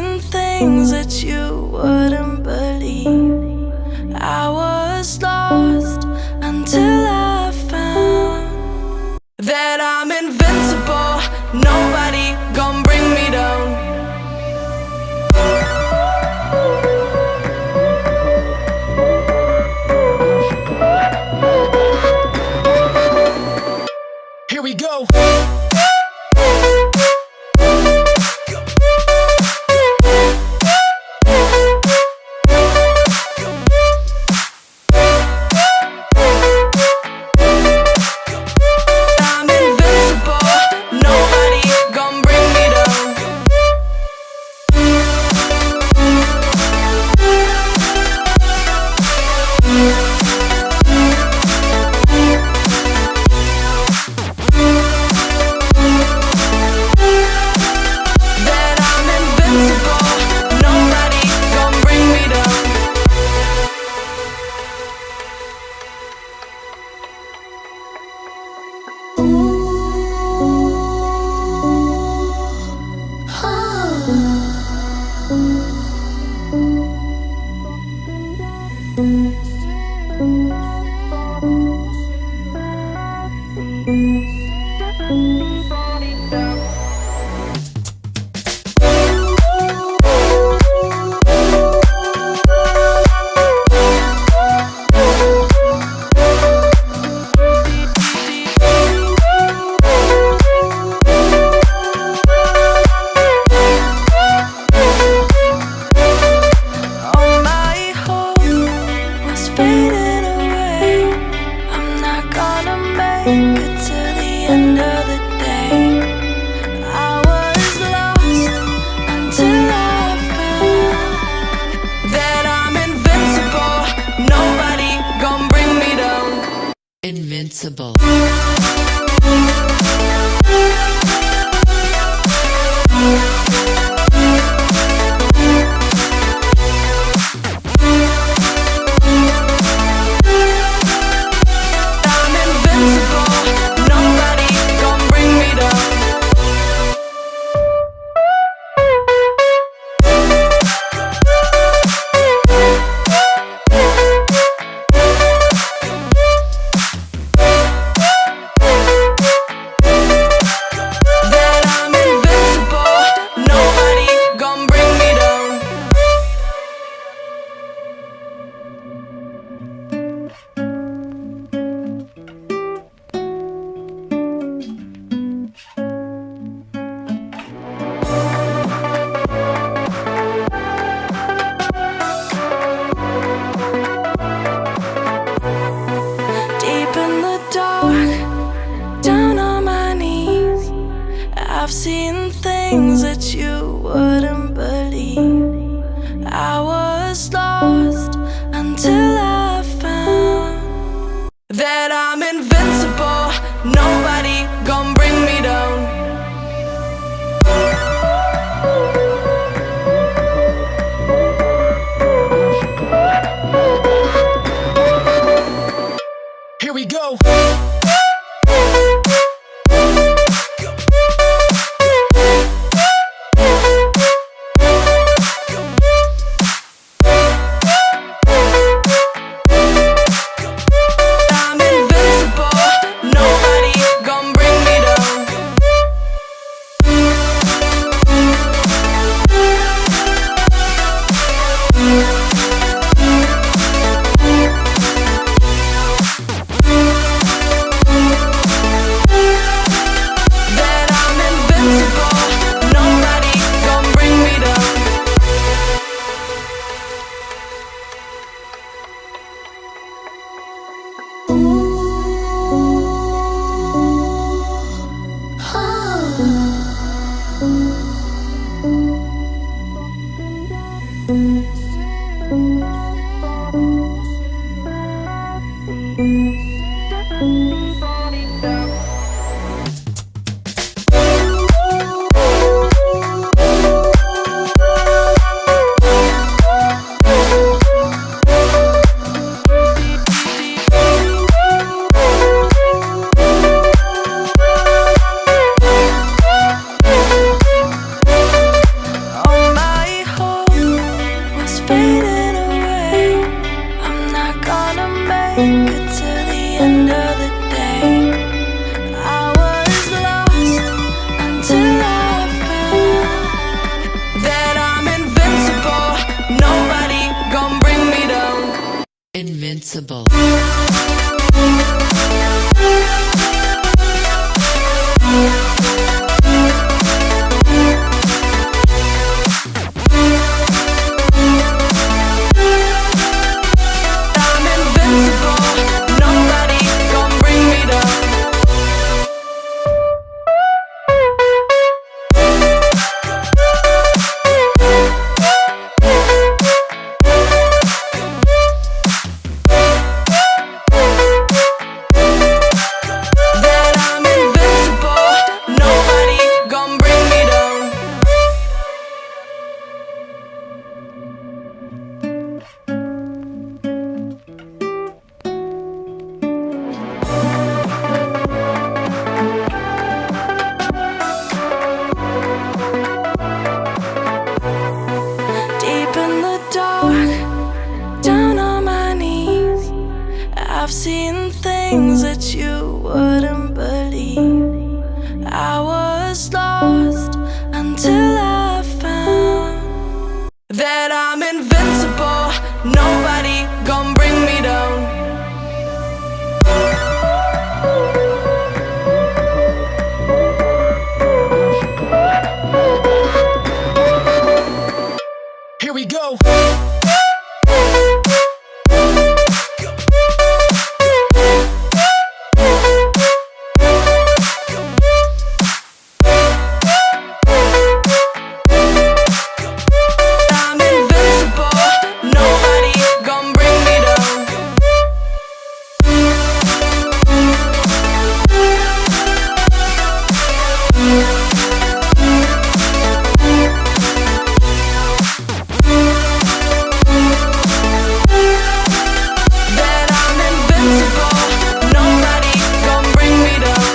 seen things that you wouldn't believe. I was lost until I found that I'm invincible. Nobody gon' bring me down. Here we go. Invincible. I've seen things that you wouldn't believe. I was lost until I found that I'm invincible. Nobody gon' bring me down. Here we go. invincible. I'm invincible, nobody gon' bring me down. That I'm invincible, nobody gon' bring me down. Deep in the dark, down on my knees, I've seen things that you wouldn't believe. I was lost until I found that I'm invincible, nobody gon' bring me down. Here we go. I'm invincible, nobody gon' bring me down. That I'm invincible, nobody gon' bring me down.